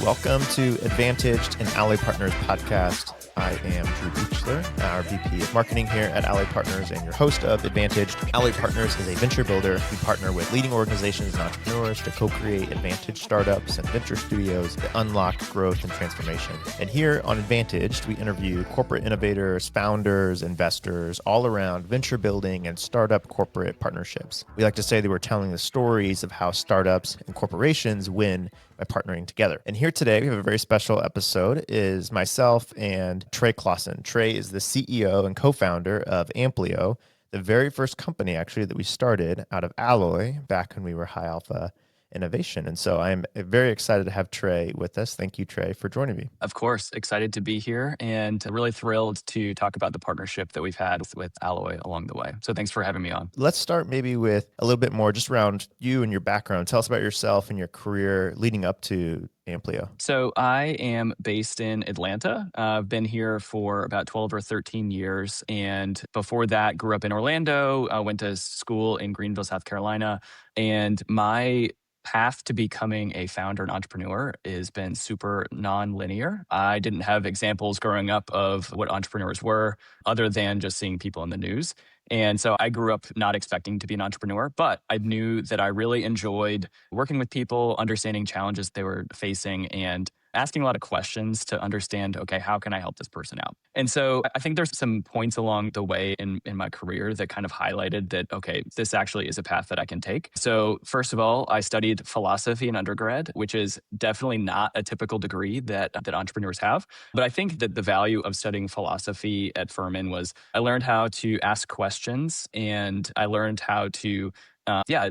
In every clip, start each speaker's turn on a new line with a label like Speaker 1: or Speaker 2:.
Speaker 1: Welcome to Advantaged, an Alloy Partners podcast. I am Drew Beechler, our VP of Marketing here at Alloy Partners and your host of Advantaged. Alloy Partners is a venture builder. We partner with leading organizations and entrepreneurs to co-create advantaged startups and venture studios that unlock growth and transformation. And here on Advantaged, we interview corporate innovators, founders, investors, all around venture building and startup corporate partnerships. We like to say that we're telling the stories of how startups and corporations win by partnering together. And here today, we have a very special episode, is myself and Trey Closson. Trey is the CEO and co-founder of Amplio, the very first company actually that we started out of Alloy back when we were High Alpha Innovation. And so I'm very excited to have Trey with us. Thank you, Trey, for joining me.
Speaker 2: Of course, excited to be here and really thrilled to talk about the partnership that we've had with Alloy along the way. So thanks for having me on.
Speaker 1: Let's start maybe with a little bit more just around you and your background. Tell us about yourself and your career leading up to Amplio.
Speaker 2: So I am based in Atlanta. I've been here for about 12 or 13 years. And before that, grew up in Orlando. I went to school in Greenville, South Carolina. And my path to becoming a founder and entrepreneur has been super non-linear. I didn't have examples growing up of what entrepreneurs were other than just seeing people in the news. And so I grew up not expecting to be an entrepreneur, but I knew that I really enjoyed working with people, understanding challenges they were facing, and asking a lot of questions to understand, okay, how can I help this person out? And so I think there's some points along the way in my career that kind of highlighted that, okay, this actually is a path that I can take. So first of all, I studied philosophy in undergrad, which is definitely not a typical degree that entrepreneurs have. But I think that the value of studying philosophy at Furman was I learned how to ask questions and I learned how to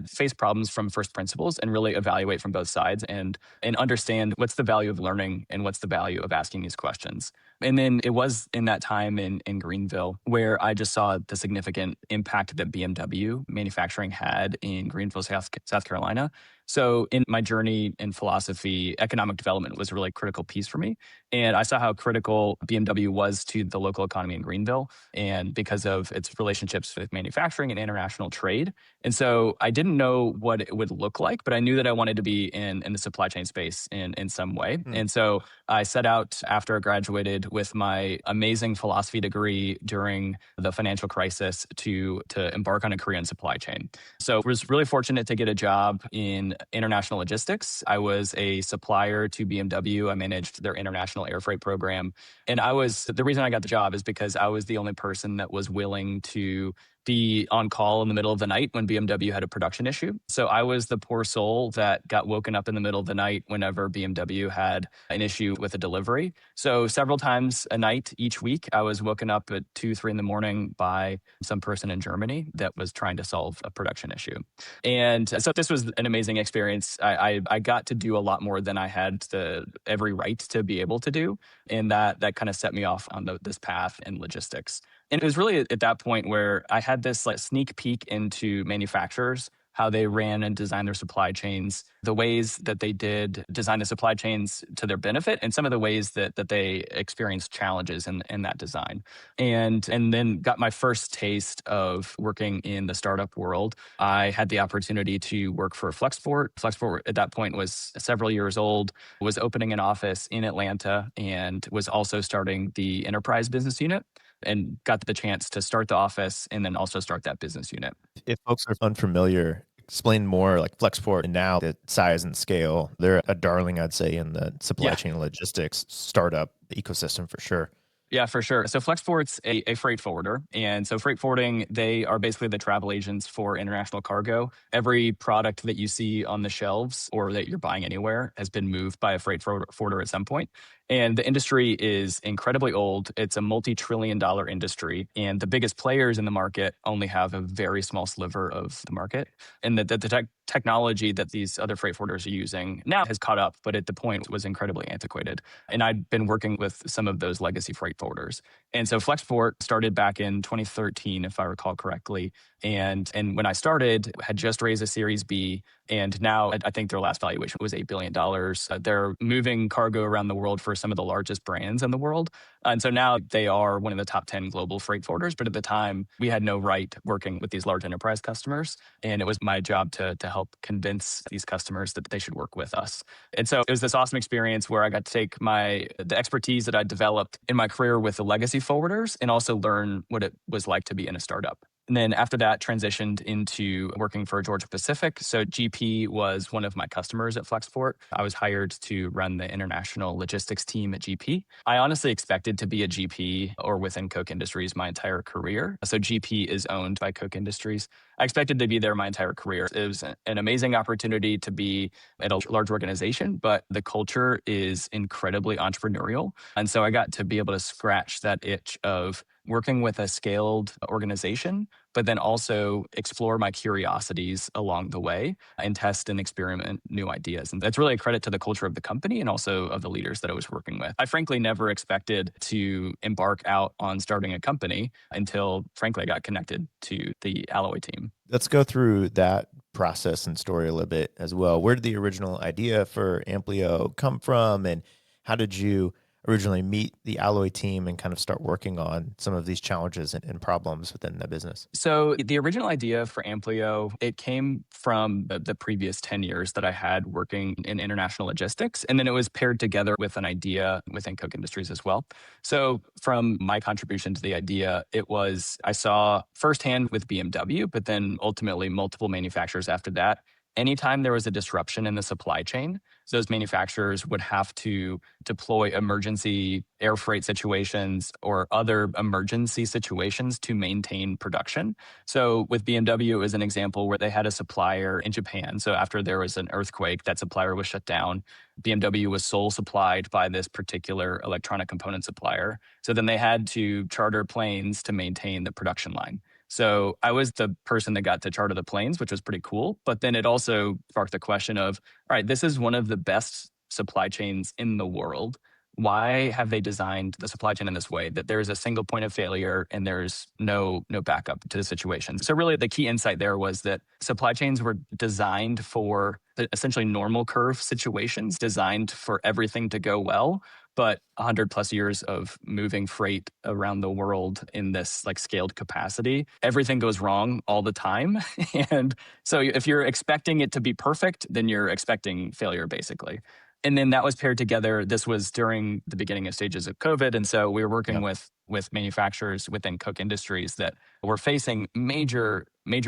Speaker 2: face problems from first principles and really evaluate from both sides and understand what's the value of learning and what's the value of asking these questions. And then it was in that time in Greenville where I just saw the significant impact that BMW manufacturing had in Greenville, South Carolina. So in my journey in philosophy, economic development was a really critical piece for me. And I saw how critical BMW was to the local economy in Greenville and because of its relationships with manufacturing and international trade. And so I didn't know what it would look like, but I knew that I wanted to be in the supply chain space in some way. And so I set out after I graduated with my amazing philosophy degree during the financial crisis to embark on a career in supply chain. So I was really fortunate to get a job in international logistics. I was a supplier to BMW. I managed their international air freight program. And the reason I got the job is because I was the only person that was willing to be on call in the middle of the night when BMW had a production issue. So I was the poor soul that got woken up in the middle of the night whenever BMW had an issue with a delivery. So several times a night each week, I was woken up at 2, 3 in the morning by some person in Germany that was trying to solve a production issue. And so this was an amazing experience. I got to do a lot more than I had every right to be able to do. And that kind of set me off on this path in logistics. And it was really at that point where I had this sneak peek into manufacturers, how they ran and designed their supply chains, the ways that they did design the supply chains to their benefit, and some of the ways that they experienced challenges in that design. And then got my first taste of working in the startup world. I had the opportunity to work for Flexport. Flexport at that point was several years old, was opening an office in Atlanta, and was also starting the enterprise business unit. And got the chance to start the office and then also start that business unit.
Speaker 1: If folks are unfamiliar, explain more like Flexport and now the size and scale. They're a darling, I'd say, in the supply chain and logistics startup ecosystem for sure.
Speaker 2: Yeah, for sure. So Flexport's a freight forwarder. And so freight forwarding, they are basically the travel agents for international cargo. Every product that you see on the shelves or that you're buying anywhere has been moved by a freight forwarder at some point. And the industry is incredibly old. It's a multi-trillion-dollar industry. And the biggest players in the market only have a very small sliver of the market. And the technology that these other freight forwarders are using now has caught up, but at the point was incredibly antiquated. And I'd been working with some of those legacy freight forwarders. And so Flexport started back in 2013, if I recall correctly. And when I started, had just raised a Series B, and now I think their last valuation was $8 billion. They're moving cargo around the world for some of the largest brands in the world. And so now they are one of the top 10 global freight forwarders. But at the time, we had no right working with these large enterprise customers. And it was my job to help convince these customers that they should work with us. And so it was this awesome experience where I got to take the expertise that I developed in my career with the legacy forwarders and also learn what it was like to be in a startup. And then after that, transitioned into working for Georgia Pacific. So GP was one of my customers at Flexport. I was hired to run the international logistics team at GP. I honestly expected to be a GP or within Koch Industries my entire career. So GP is owned by Koch Industries. I expected to be there my entire career. It was an amazing opportunity to be at a large organization, but the culture is incredibly entrepreneurial. And so I got to be able to scratch that itch of working with a scaled organization, but then also explore my curiosities along the way and test and experiment new ideas. And that's really a credit to the culture of the company and also of the leaders that I was working with. I frankly never expected to embark out on starting a company until, frankly, I got connected to the Alloy team.
Speaker 1: Let's go through that process and story a little bit as well. Where did the original idea for Amplio come from, and how did you originally meet the Alloy team and kind of start working on some of these challenges and problems within the business?
Speaker 2: So the original idea for Amplio, it came from the previous 10 years that I had working in international logistics. And then it was paired together with an idea within Koch Industries as well. So from my contribution to the idea, it was I saw firsthand with BMW, but then ultimately multiple manufacturers after that. Anytime there was a disruption in the supply chain, those manufacturers would have to deploy emergency air freight situations or other emergency situations to maintain production. So with BMW, it was an example where they had a supplier in Japan. So after there was an earthquake, that supplier was shut down. BMW was sole supplied by this particular electronic component supplier. So then they had to charter planes to maintain the production line. So I was the person that got to charter the planes, which was pretty cool. But then it also sparked the question of, all right, this is one of the best supply chains in the world. Why have they designed the supply chain in this way that there's a single point of failure and there's no backup to the situation? So really the key insight there was that supply chains were designed for essentially normal curve situations, designed for everything to go well. But 100 plus years of moving freight around the world in this like scaled capacity, everything goes wrong all the time. And so if you're expecting it to be perfect, then you're expecting failure basically. And then that was paired together. This was during the beginning of stages of COVID. And so we were working with manufacturers within Koch Industries that were facing major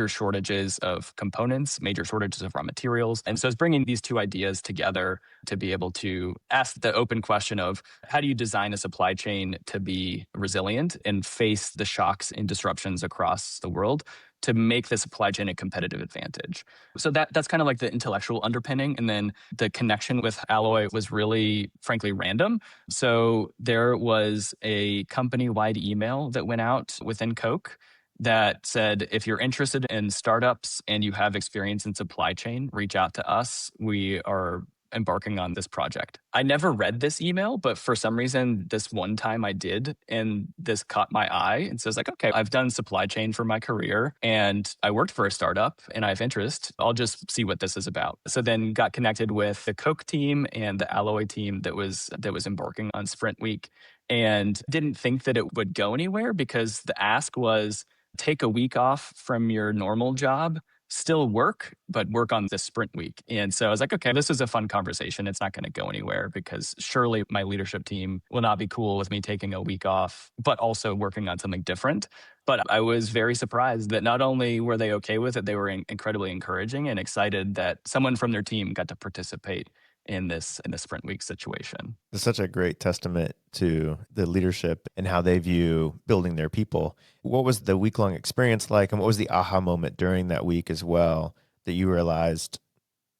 Speaker 2: shortages of components, major shortages of raw materials. And so it's bringing these two ideas together to be able to ask the open question of how do you design a supply chain to be resilient and face the shocks and disruptions across the world to make the supply chain a competitive advantage. So that's kind of like the intellectual underpinning. And then the connection with Alloy was really, frankly, random. So there was a company-wide email that went out within Koch that said, if you're interested in startups and you have experience in supply chain, reach out to us. We are embarking on this project. I never read this email, but for some reason, this one time I did, and this caught my eye. And so I was like, okay, I've done supply chain for my career and I worked for a startup and I have interest. I'll just see what this is about. So then got connected with the Koch team and the Alloy team that was embarking on Sprint Week, and didn't think that it would go anywhere because the ask was take a week off from your normal job, still work, but work on this sprint week. And so I was like, okay, this is a fun conversation. It's not going to go anywhere because surely my leadership team will not be cool with me taking a week off, but also working on something different. But I was very surprised that not only were they okay with it, they were incredibly encouraging and excited that someone from their team got to participate in this sprint week situation.
Speaker 1: It's such a great testament to the leadership and how they view building their people. What was the week-long experience like, and what was the aha moment during that week as well that you realized,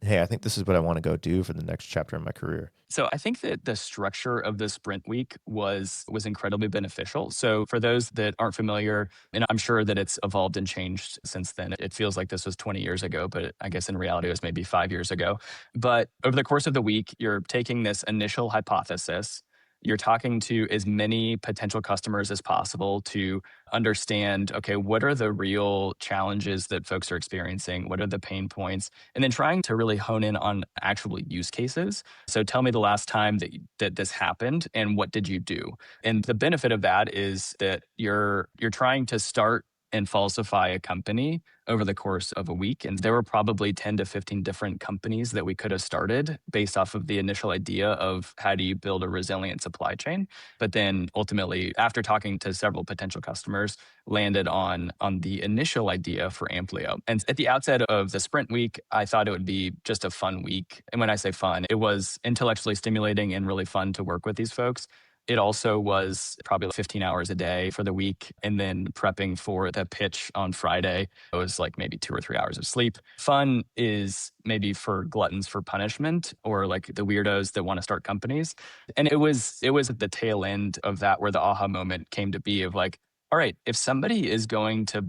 Speaker 1: hey, I think this is what I want to go do for the next chapter in my career?
Speaker 2: So I think that the structure of the sprint week was incredibly beneficial. So for those that aren't familiar, and I'm sure that it's evolved and changed since then. It feels like this was 20 years ago, but I guess in reality it was maybe 5 years ago. But over the course of the week, you're taking this initial hypothesis, You're talking to as many potential customers as possible to understand, okay, what are the real challenges that folks are experiencing? What are the pain points? And then trying to really hone in on actual use cases. So tell me the last time that this happened and what did you do? And the benefit of that is that you're trying to start and falsify a company over the course of a week. And there were probably 10 to 15 different companies that we could have started based off of the initial idea of how do you build a resilient supply chain. But then ultimately, after talking to several potential customers, landed on the initial idea for Amplio. And at the outset of the sprint week, I thought it would be just a fun week. And when I say fun, it was intellectually stimulating and really fun to work with these folks. It also was probably 15 hours a day for the week. And then prepping for the pitch on Friday, it was like maybe 2 or 3 hours of sleep. Fun is maybe for gluttons for punishment or like the weirdos that want to start companies. And it was at the tail end of that where the aha moment came to be of like, all right, if somebody is going to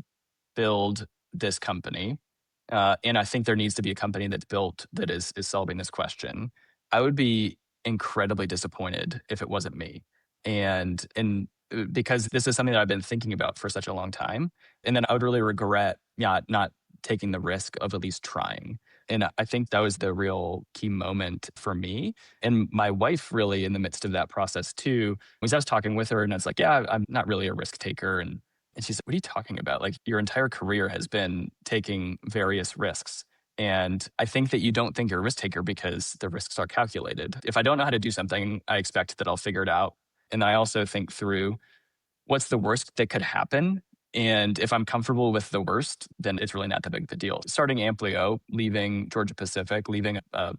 Speaker 2: build this company, and I think there needs to be a company that's built that is solving this question, I would be incredibly disappointed if it wasn't me. And because this is something that I've been thinking about for such a long time, and then I would really regret not taking the risk of at least trying. And I think that was the real key moment for me. And my wife, really, in the midst of that process too, was I was talking with her and I was like, yeah, I'm not really a risk taker. And she's like, what are you talking about? Like, your entire career has been taking various risks. And I think that you don't think you're a risk taker because the risks are calculated. If I don't know how to do something, I expect that I'll figure it out. And I also think through what's the worst that could happen. And if I'm comfortable with the worst, then it's really not that big of a deal. Starting Amplio, leaving Georgia Pacific, leaving a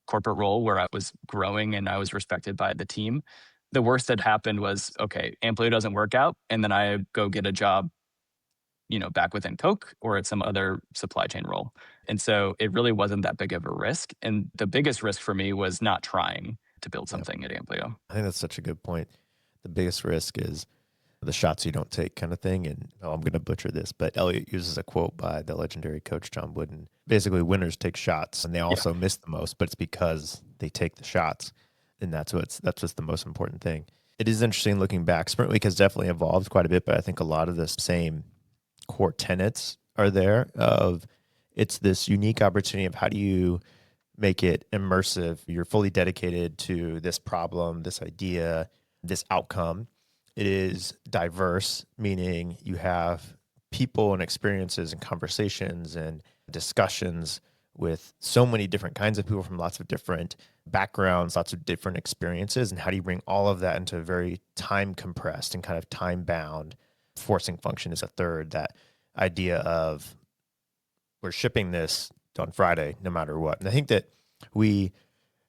Speaker 2: corporate role where I was growing and I was respected by the team. The worst that happened was, okay, Amplio doesn't work out. And then I go get a job, back within Koch or at some other supply chain role. And so it really wasn't that big of a risk. And the biggest risk for me was not trying to build
Speaker 1: Yep.
Speaker 2: something at Amplio.
Speaker 1: I think that's such a good point. The biggest risk is the shots you don't take kind of thing. And I'm going to butcher this, but Elliot uses a quote by the legendary coach John Wooden. Basically, winners take shots and they also miss the most, but it's because they take the shots. And that's what's the most important thing. It is interesting looking back. Sprint Week has definitely evolved quite a bit, but I think a lot of the same core tenets are there of it's this unique opportunity of how do you make it immersive. You're fully dedicated to this problem, this idea, this outcome. It is diverse, meaning you have people and experiences and conversations and discussions with so many different kinds of people from lots of different backgrounds, lots of different experiences. And how do you bring all of that into a very time compressed and kind of time bound forcing function is a third. That idea of we're shipping this on Friday, no matter what. And I think that we,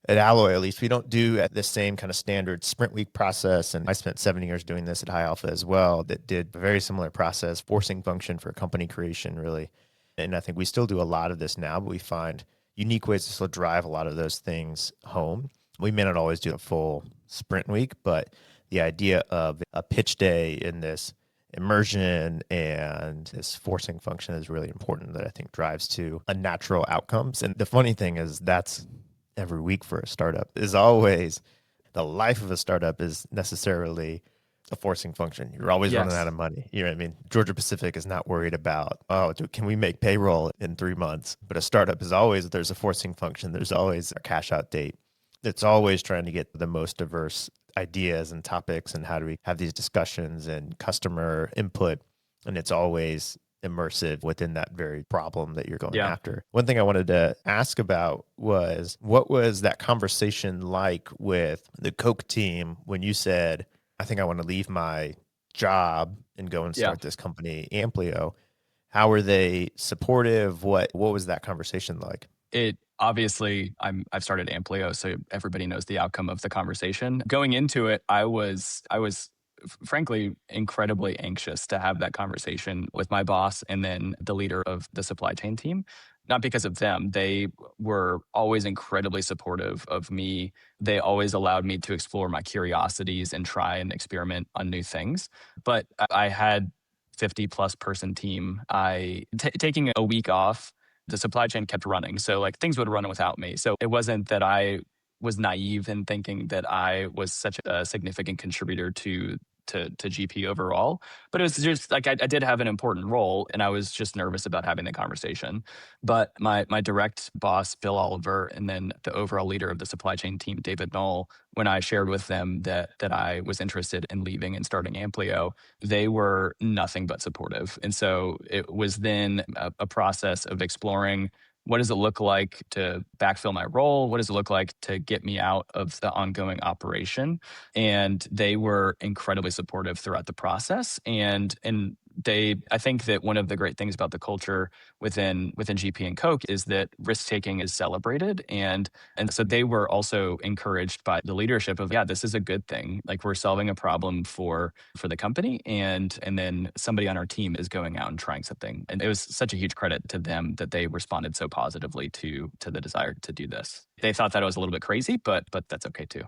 Speaker 1: at Alloy, at least, we don't do the same kind of standard sprint week process. And I spent 7 years doing this at High Alpha as well, that did a very similar process, forcing function for company creation, really. And I think we still do a lot of this now, but we find unique ways to still drive a lot of those things home. We may not always do a full sprint week, but the idea of a pitch day in this immersion and this forcing function is really important, that I think drives to a natural outcomes. And the funny thing is that's every week for a startup is always the life of a startup is necessarily a forcing function. You're always running out of money. You know what I mean? Georgia Pacific is not worried about, can we make payroll in 3 months? But a startup is always, there's a forcing function. There's always a cash out date. It's always trying to get the most diverse ideas and topics and how do we have these discussions and customer input. And it's always immersive within that very problem that you're going after. One thing I wanted to ask about was, what was that conversation like with the Koch team when you said, I think I want to leave my job and go and start this company, Amplio? How were they supportive? What was that conversation like?
Speaker 2: It obviously, I've started Amplio, so everybody knows the outcome of the conversation. Going into it, I was frankly incredibly anxious to have that conversation with my boss and then the leader of the supply chain team. Not because of them. They were always incredibly supportive of me. They always allowed me to explore my curiosities and try and experiment on new things. But I had 50 plus person team. Taking a week off, the supply chain kept running. So like things would run without me. So it wasn't that I was naive in thinking that I was such a significant contributor to GP overall. But it was just like I did have an important role, and I was just nervous about having the conversation. But my direct boss, Bill Oliver, and then the overall leader of the supply chain team, David Knoll, when I shared with them that I was interested in leaving and starting Amplio, they were nothing but supportive. And so it was then a process of exploring, what does it look like to backfill my role? What does it look like to get me out of the ongoing operation? And they were incredibly supportive throughout the process. And I think that one of the great things about the culture within GP and Koch is that risk taking is celebrated, and so they were also encouraged by the leadership of, yeah, this is a good thing. Like, we're solving a problem for the company, and then somebody on our team is going out and trying something. And it was such a huge credit to them that they responded so positively to the desire to do this. They thought that I was a little bit crazy, but that's okay too.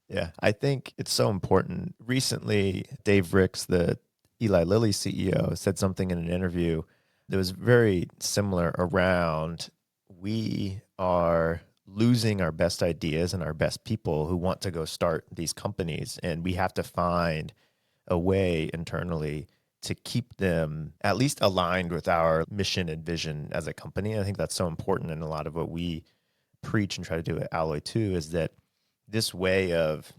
Speaker 1: Yeah, I think it's so important. Recently, Dave Ricks, the Eli Lilly CEO, said something in an interview that was very similar around, we are losing our best ideas and our best people who want to go start these companies. And we have to find a way internally to keep them at least aligned with our mission and vision as a company. I think that's so important. And a lot of what we preach and try to do at Alloy too is that this way of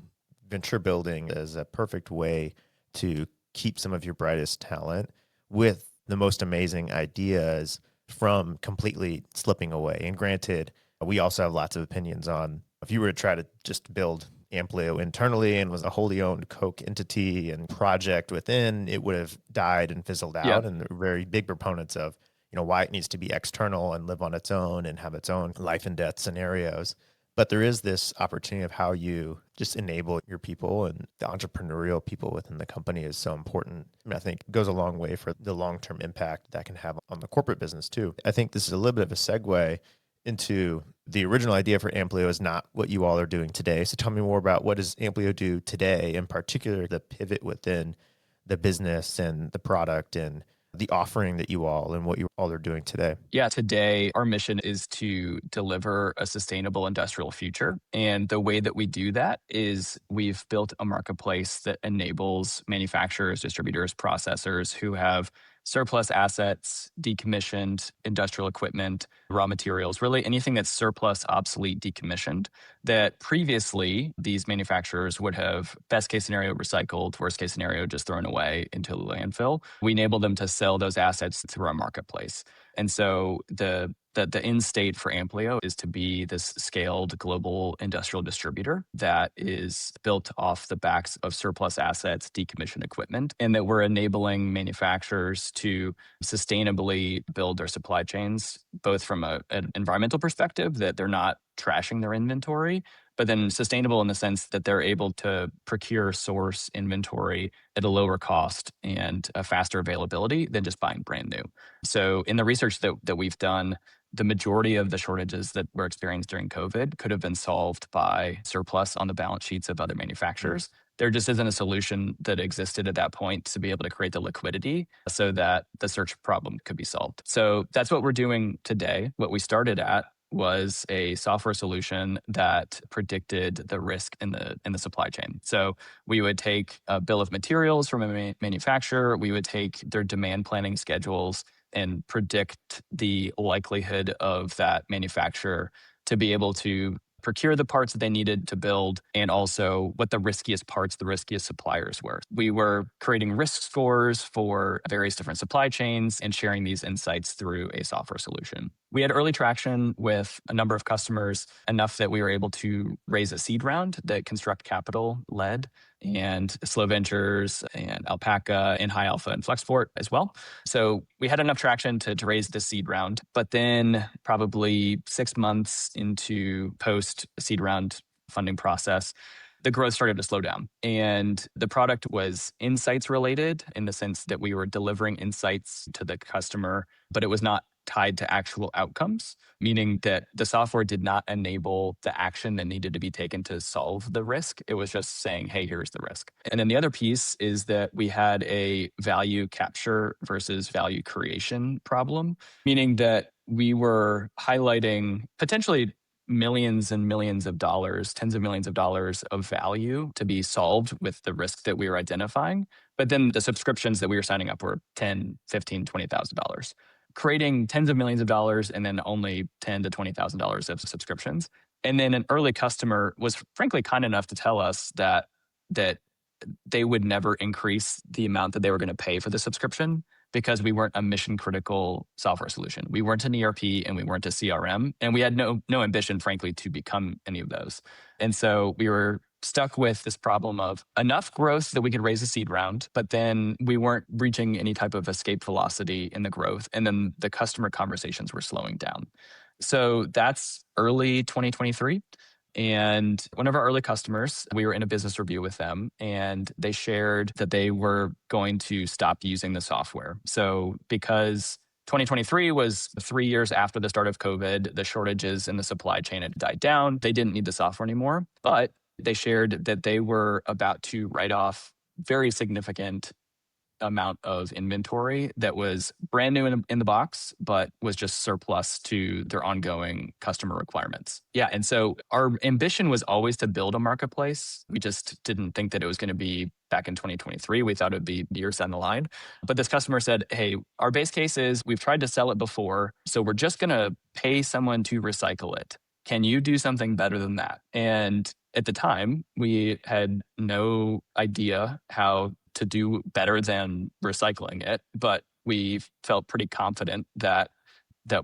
Speaker 1: venture building is a perfect way to keep some of your brightest talent with the most amazing ideas from completely slipping away. And granted, we also have lots of opinions on, if you were to try to just build Amplio internally and was a wholly owned Koch entity and project within, it would have died and fizzled
Speaker 2: Yeah.
Speaker 1: out. And they're very big proponents of, why it needs to be external and live on its own and have its own life and death scenarios. But there is this opportunity of how you just enable your people, and the entrepreneurial people within the company is so important. I think it goes a long way for the long-term impact that can have on the corporate business too. I think this is a little bit of a segue into the original idea for Amplio is not what you all are doing today. So tell me more about, what does Amplio do today, in particular the pivot within the business and the product and the offering that you all and what you all are doing today.
Speaker 2: Yeah, today our mission is to deliver a sustainable industrial future. And the way that we do that is we've built a marketplace that enables manufacturers, distributors, processors who have surplus assets, decommissioned industrial equipment, raw materials, really anything that's surplus, obsolete, decommissioned, that previously these manufacturers would have, best case scenario, recycled, worst case scenario, just thrown away into the landfill. We enable them to sell those assets through our marketplace. And so the end state for Amplio is to be this scaled global industrial distributor that is built off the backs of surplus assets, decommissioned equipment, and that we're enabling manufacturers to sustainably build their supply chains, both from an environmental perspective, that they're not trashing their inventory, but then sustainable in the sense that they're able to procure, source inventory at a lower cost and a faster availability than just buying brand new. So in the research that we've done, the majority of the shortages that were experienced during COVID could have been solved by surplus on the balance sheets of other manufacturers. There just isn't a solution that existed at that point to be able to create the liquidity so that the search problem could be solved. So that's what we're doing today. What we started at was a software solution that predicted the risk in the supply chain. So we would take a bill of materials from a manufacturer, we would take their demand planning schedules and predict the likelihood of that manufacturer to be able to procure the parts that they needed to build, and also what the riskiest parts, the riskiest suppliers were. We were creating risk scores for various different supply chains and sharing these insights through a software solution. We had early traction with a number of customers, enough that we were able to raise a seed round that Construct Capital led, and Slow Ventures and Alpaca and High Alpha and Flexport as well. So we had enough traction to raise the seed round. But then probably 6 months into post seed round funding process, the growth started to slow down. And the product was insights related in the sense that we were delivering insights to the customer, but it was not tied to actual outcomes, meaning that the software did not enable the action that needed to be taken to solve the risk. It was just saying, hey, here's the risk. And then the other piece is that we had a value capture versus value creation problem, meaning that we were highlighting potentially millions and millions of dollars, tens of millions of dollars of value to be solved with the risk that we were identifying. But then the subscriptions that we were signing up were 10, 15, $20,000. Creating tens of millions of dollars and then only 10 to $20,000 of subscriptions. And then an early customer was frankly kind enough to tell us that they would never increase the amount that they were going to pay for the subscription because we weren't a mission critical software solution. We weren't an ERP and we weren't a CRM, and we had no ambition, frankly, to become any of those. And so we were stuck with this problem of enough growth that we could raise a seed round, but then we weren't reaching any type of escape velocity in the growth. And then the customer conversations were slowing down. So that's early 2023. And one of our early customers, we were in a business review with them, and they shared that they were going to stop using the software. So because 2023 was 3 years after the start of COVID, the shortages in the supply chain had died down. They didn't need the software anymore, but they shared that they were about to write off very significant amount of inventory that was brand new in the box, but was just surplus to their ongoing customer requirements. Yeah. And so our ambition was always to build a marketplace. We just didn't think that it was going to be back in 2023. We thought it would be years down the line. But this customer said, hey, our base case is we've tried to sell it before, so we're just going to pay someone to recycle it. Can you do something better than that? And at the time, we had no idea how to do better than recycling it, but we felt pretty confident that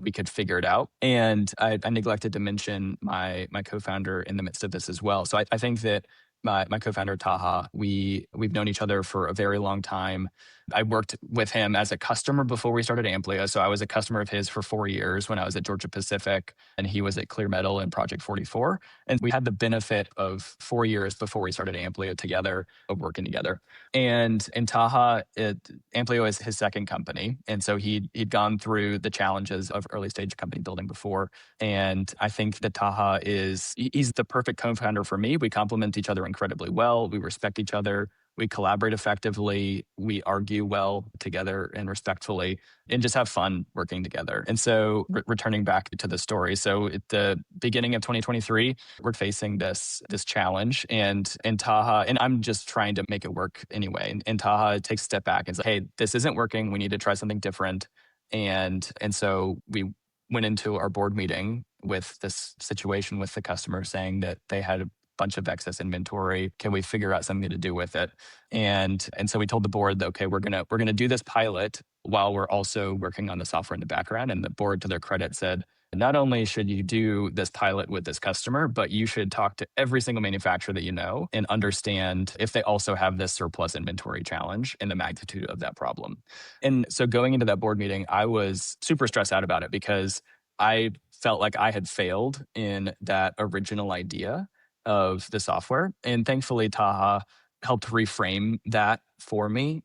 Speaker 2: we could figure it out. And I neglected to mention my co-founder in the midst of this as well. So I think that my co-founder Taha, we've known each other for a very long time. I worked with him as a customer before we started Amplio. So I was a customer of his for 4 years when I was at Georgia Pacific, and he was at Clear Metal and Project 44. And we had the benefit of 4 years before we started Amplio together, of working together. And Taha, Amplio is his second company. And so he'd gone through the challenges of early stage company building before. And I think that Taha he's the perfect co-founder for me. We complement each other incredibly well. We respect each other. We collaborate effectively. We argue well together and respectfully, and just have fun working together. And so returning back to the story. So at the beginning of 2023, we're facing this challenge, and Taha, and I'm just trying to make it work anyway. And Taha takes a step back and says, hey, this isn't working. We need to try something different. And so we went into our board meeting with this situation with the customer saying that they had a bunch of excess inventory. Can we figure out something to do with it? And so we told the board that, okay, we're gonna do this pilot while we're also working on the software in the background. And the board, to their credit, said, not only should you do this pilot with this customer, but you should talk to every single manufacturer that you know and understand if they also have this surplus inventory challenge and the magnitude of that problem. And so going into that board meeting, I was super stressed out about it because I felt like I had failed in that original idea of the software. And thankfully, Taha helped reframe that for me,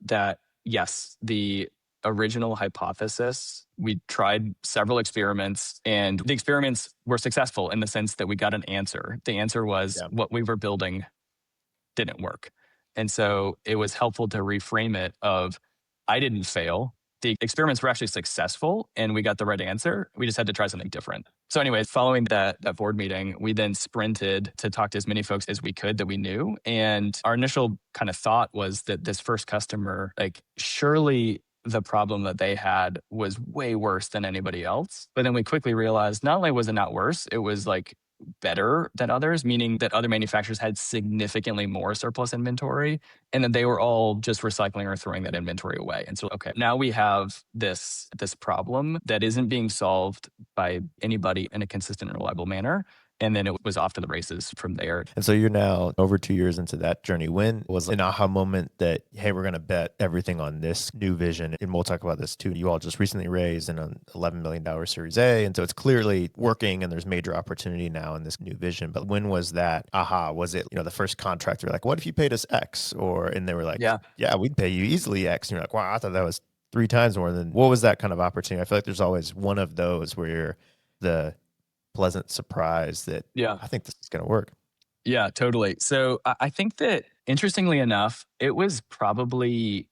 Speaker 2: that yes, the original hypothesis, we tried several experiments, and the experiments were successful in the sense that we got an answer. The answer was what we were building didn't work. And so it was helpful to reframe it of, I didn't fail. The experiments were actually successful and we got the right answer. We just had to try something different. So anyways, following that board meeting, we then sprinted to talk to as many folks as we could that we knew. And our initial kind of thought was that this first customer, like, surely the problem that they had was way worse than anybody else. But then we quickly realized not only was it not worse, it was like better than others, meaning that other manufacturers had significantly more surplus inventory, and then they were all just recycling or throwing that inventory away. And so, okay, now we have this problem that isn't being solved by anybody in a consistent and reliable manner. And then it was off to the races from there.
Speaker 1: And so you're now over 2 years into that journey. When was an aha moment that, hey, we're going to bet everything on this new vision? And we'll talk about this too. You all just recently raised an $11 million Series A. And so it's clearly working and there's major opportunity now in this new vision. But when was that aha? Was it, the first contract, they're like, what if you paid us X? And they were like, yeah, we'd pay you easily X. And you're like, wow, I thought that was 3 times more than, what was that kind of opportunity? I feel like there's always one of those where you're the pleasant surprise that, I think this is going to work.
Speaker 2: Yeah, totally. So I think that, interestingly enough, it was probably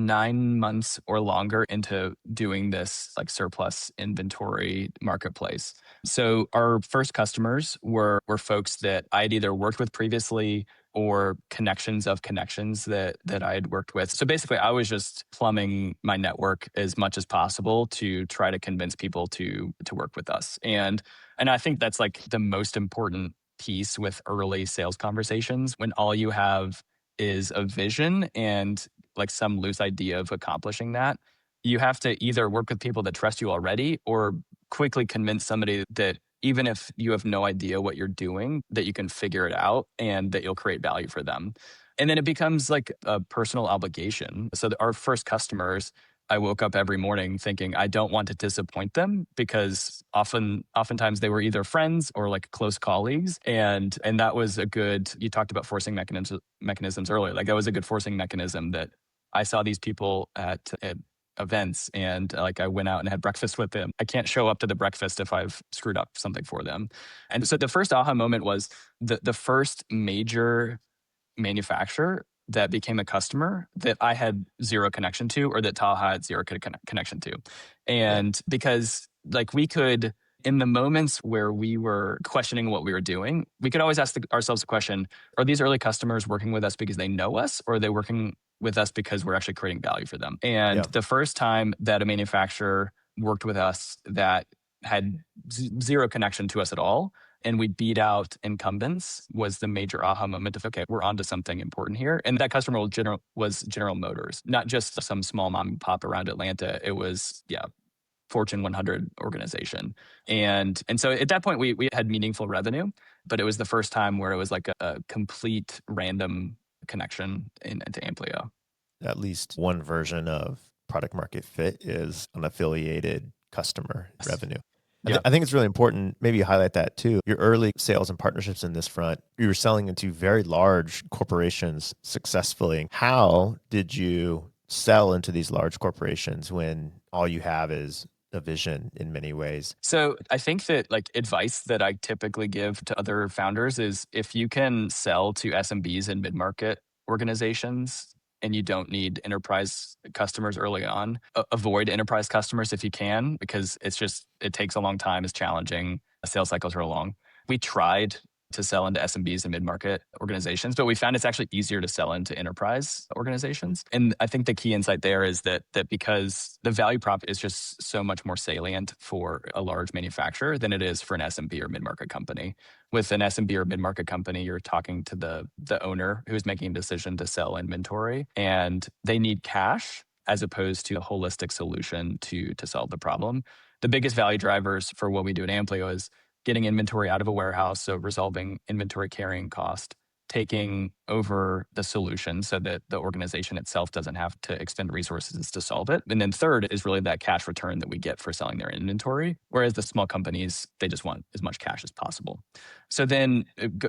Speaker 2: 9 months or longer into doing this like surplus inventory marketplace. So our first customers were folks that I'd either worked with previously or connections of connections that I had worked with. So basically I was just plumbing my network as much as possible to try to convince people to work with us. And I think that's like the most important piece with early sales conversations when all you have is a vision and like some loose idea of accomplishing that. You have to either work with people that trust you already or quickly convince somebody that even if you have no idea what you're doing, that you can figure it out and that you'll create value for them. And then it becomes like a personal obligation. So our first customers, I woke up every morning thinking I don't want to disappoint them because oftentimes they were either friends or like close colleagues. And that was a good, you talked about forcing mechanisms earlier. Like that was a good forcing mechanism that I saw these people at events and like I went out and had breakfast with them. I can't show up to the breakfast if I've screwed up something for them. And so the first aha moment was the first major manufacturer that became a customer that I had zero connection to or that Taha had zero connection to.
Speaker 1: Yeah.
Speaker 2: And because like we could, in the moments where we were questioning what we were doing, we could always ask ourselves the question, are these early customers working with us because they know us or are they working with us because we're actually creating value for them? And
Speaker 1: Yeah.
Speaker 2: the first time that a manufacturer worked with us that had zero connection to us at all, and we beat out incumbents was the major aha moment of, okay, we're onto something important here. And that customer was General Motors, not just some small mom and pop around Atlanta. It was, yeah, Fortune 100 organization. And so at that point, we had meaningful revenue, but it was the first time where it was like a complete random connection into Amplio.
Speaker 1: At least one version of product market fit is an affiliated customer
Speaker 2: Yes.
Speaker 1: revenue.
Speaker 2: Yeah.
Speaker 1: I think it's really important. Maybe you highlight that too. Your early sales and partnerships in this front, you were selling into very large corporations successfully. How did you sell into these large corporations when all you have is a vision in many ways?
Speaker 2: So I think that like advice that I typically give to other founders is if you can sell to SMBs and mid-market organizations and you don't need enterprise customers early on, avoid enterprise customers if you can, because it takes a long time, it's challenging, sales cycles are long. We tried to sell into SMBs and mid-market organizations, but we found it's actually easier to sell into enterprise organizations. And I think the key insight there is that because the value prop is just so much more salient for a large manufacturer than it is for an SMB or mid-market company. With an SMB or mid-market company, you're talking to the owner who's making a decision to sell inventory, and they need cash as opposed to a holistic solution to solve the problem. The biggest value drivers for what we do at Amplio is getting inventory out of a warehouse, so resolving inventory carrying cost, taking over the solution so that the organization itself doesn't have to expend resources to solve it. And then third is really that cash return that we get for selling their inventory, whereas the small companies, they just want as much cash as possible. So then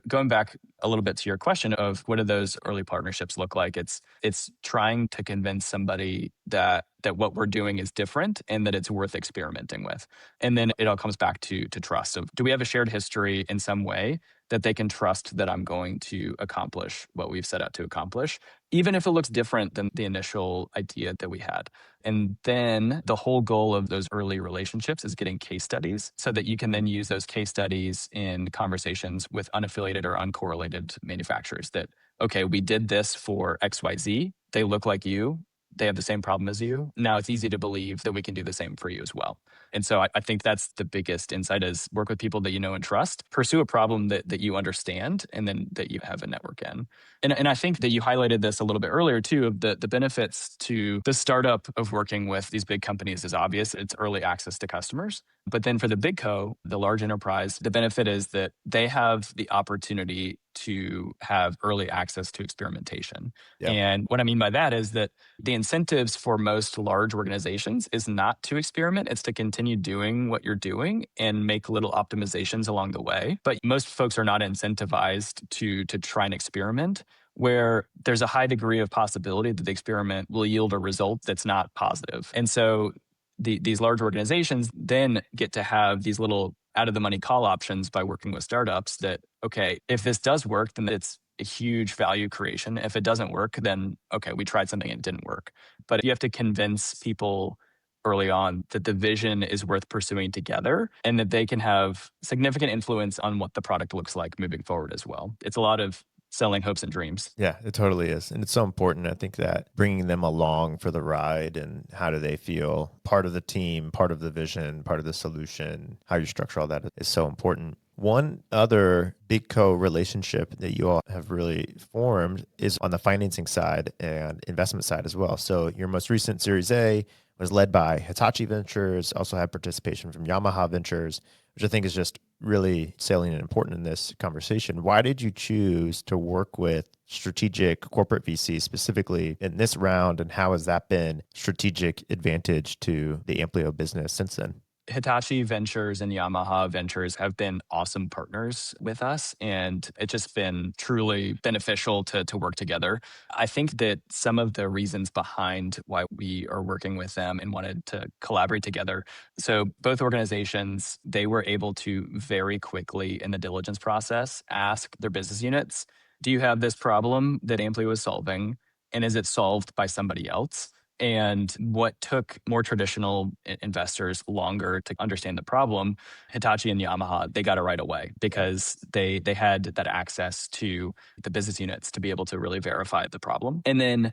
Speaker 2: going back a little bit to your question of what do those early partnerships look like? It's trying to convince somebody that what we're doing is different and that it's worth experimenting with. And then it all comes back to trust of, do we have a shared history in some way that they can trust that I'm going to accomplish what we've set out to accomplish, even if it looks different than the initial idea that we had. And then the whole goal of those early relationships is getting case studies so that you can then use those case studies in conversations with unaffiliated or uncorrelated manufacturers that, okay, we did this for XYZ. They look like you. They have the same problem as you. Now it's easy to believe that we can do the same for you as well. And so I think that's the biggest insight is work with people that you know and trust, pursue a problem that you understand, and then that you have a network in. And I think that you highlighted this a little bit earlier too, of the benefits to the startup of working with these big companies is obvious. It's early access to customers. But then for the big co, the large enterprise, the benefit is that they have the opportunity to have early access to experimentation.
Speaker 1: Yeah.
Speaker 2: And what I mean by that is that the incentives for most large organizations is not to experiment, it's to continue doing what you're doing and make little optimizations along the way. But most folks are not incentivized to try and experiment, where there's a high degree of possibility that the experiment will yield a result that's not positive. And so these large organizations then get to have these little out of the money call options by working with startups that, okay, if this does work, then it's a huge value creation. If it doesn't work, then okay, we tried something and it didn't work. But you have to convince people early on that the vision is worth pursuing together and that they can have significant influence on what the product looks like moving forward as well. It's a lot of selling hopes and dreams.
Speaker 1: Yeah, it totally is. And it's so important. I think that bringing them along for the ride and how do they feel part of the team, part of the vision, part of the solution, how you structure all that is so important. One other big co-relationship that you all have really formed is on the financing side and investment side as well. So your most recent Series A was led by Hitachi Ventures, also had participation from Yamaha Ventures, which I think is just really salient and important in this conversation. Why did you choose to work with strategic corporate VCs specifically in this round, and how has that been strategic advantage to the Amplio business since then?
Speaker 2: Hitachi Ventures and Yamaha Ventures have been awesome partners with us, and it's just been truly beneficial to work together. I think that some of the reasons behind why we are working with them and wanted to collaborate together. So both organizations, they were able to very quickly in the diligence process ask their business units, do you have this problem that Amplio is solving? And is it solved by somebody else? And what took more traditional investors longer to understand the problem, Hitachi and Yamaha, they got it right away because they had that access to the business units to be able to really verify the problem. And then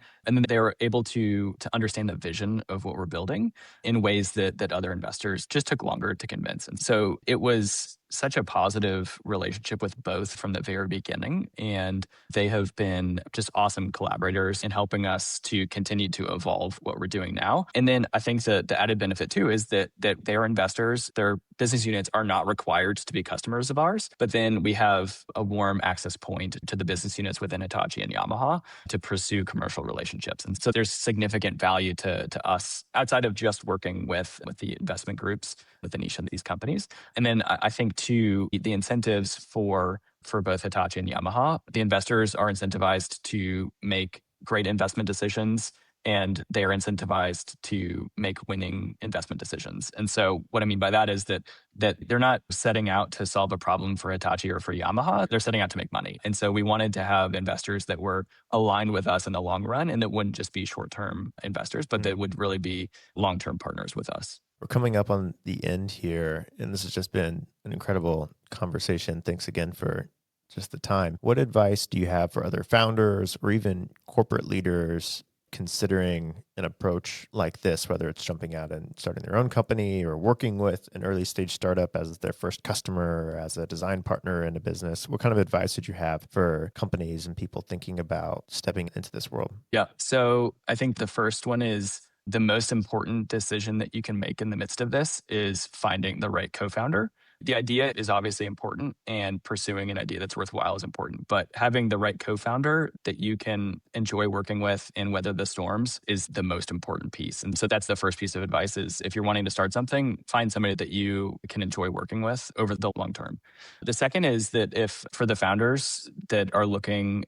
Speaker 2: they were able to understand the vision of what we're building in ways that other investors just took longer to convince. And so it was such a positive relationship with both from the very beginning. And they have been just awesome collaborators in helping us to continue to evolve what we're doing now. And then I think that the added benefit too is that they are investors, their business units are not required to be customers of ours, but then we have a warm access point to the business units within Hitachi and Yamaha to pursue commercial relationships. And so there's significant value to us outside of just working with the investment groups within each of these companies. And then I think too, the incentives for both Hitachi and Yamaha, the investors are incentivized to make great investment decisions and they are incentivized to make winning investment decisions. And so what I mean by that is that they're not setting out to solve a problem for Hitachi or for Yamaha, they're setting out to make money. And so we wanted to have investors that were aligned with us in the long run and that wouldn't just be short-term investors, but that would really be long-term partners with us.
Speaker 1: We're coming up on the end here, and this has just been an incredible conversation. Thanks again for just the time. What advice do you have for other founders or even corporate leaders considering an approach like this, whether it's jumping out and starting their own company or working with an early stage startup as their first customer or as a design partner in a business? What kind of advice would you have for companies and people thinking about stepping into this world?
Speaker 2: Yeah. So I think the first one is the most important decision that you can make in the midst of this is finding the right co-founder. The idea is obviously important and pursuing an idea that's worthwhile is important, but having the right co-founder that you can enjoy working with and weather the storms is the most important piece. And so that's the first piece of advice is if you're wanting to start something, find somebody that you can enjoy working with over the long term. The second is that if for the founders that are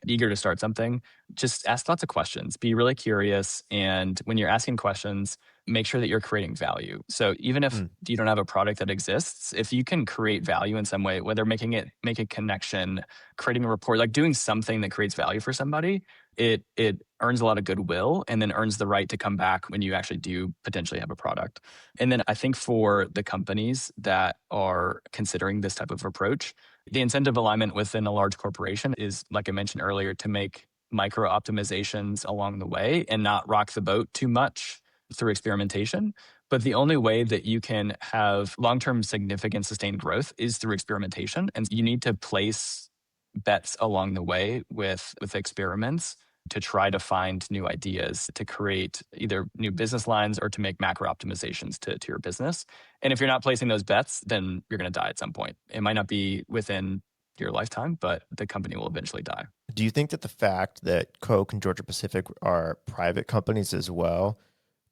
Speaker 2: eager to start something, just ask lots of questions, be really curious. And when you're asking questions, make sure that you're creating value. So even if you don't have a product that exists, if you can create value in some way, whether make a connection, creating a report, like doing something that creates value for somebody, it earns a lot of goodwill and then earns the right to come back when you actually do potentially have a product. And then I think for the companies that are considering this type of approach, the incentive alignment within a large corporation is, like I mentioned earlier, to make micro optimizations along the way and not rock the boat too much through experimentation. But the only way that you can have long-term significant sustained growth is through experimentation. And you need to place bets along the way with experiments to try to find new ideas to create either new business lines or to make macro optimizations to your business. And if you're not placing those bets, then you're going to die at some point. It might not be within your lifetime, but the company will eventually die.
Speaker 1: Do you think that the fact that Koch and Georgia Pacific are private companies as well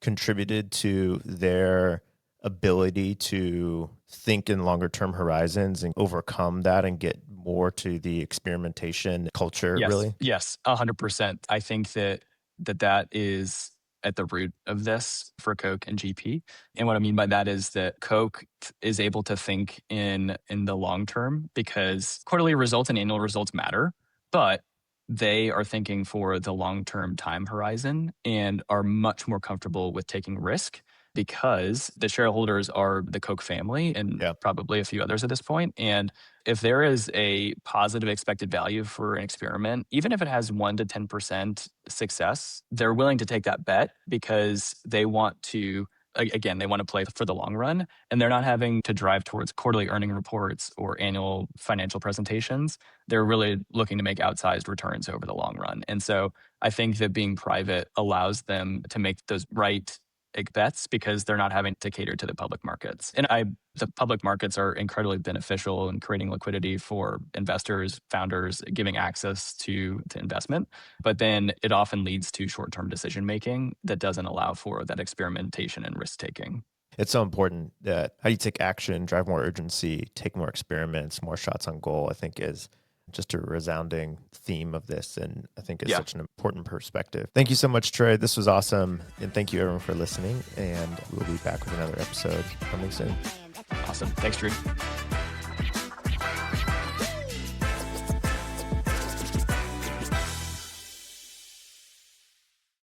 Speaker 1: contributed to their ability to think in longer term horizons and overcome that and get more to the experimentation culture, really?
Speaker 2: Yes, 100%. I think that is at the root of this for Koch and GP. And what I mean by that is that Koch is able to think in the long term because quarterly results and annual results matter, but they are thinking for the long-term time horizon and are much more comfortable with taking risk because the shareholders are the Koch family and
Speaker 1: Yeah.
Speaker 2: probably a few others at this point. And if there is a positive expected value for an experiment, even if it has 1 to 10% success, they're willing to take that bet because they want to, again, they want to play for the long run, and they're not having to drive towards quarterly earning reports or annual financial presentations. They're really looking to make outsized returns over the long run. And so I think that being private allows them to make those right bets because they're not having to cater to the public markets. And the public markets are incredibly beneficial in creating liquidity for investors, founders, giving access to investment. But then it often leads to short-term decision making that doesn't allow for that experimentation and risk taking.
Speaker 1: It's so important that how you take action, drive more urgency, take more experiments, more shots on goal, I think is just a resounding theme of this. And I think it's such an important perspective. Thank you so much, Trey. This was awesome. And thank you everyone for listening. And we'll be back with another episode coming soon.
Speaker 2: Awesome. Thanks, Drew.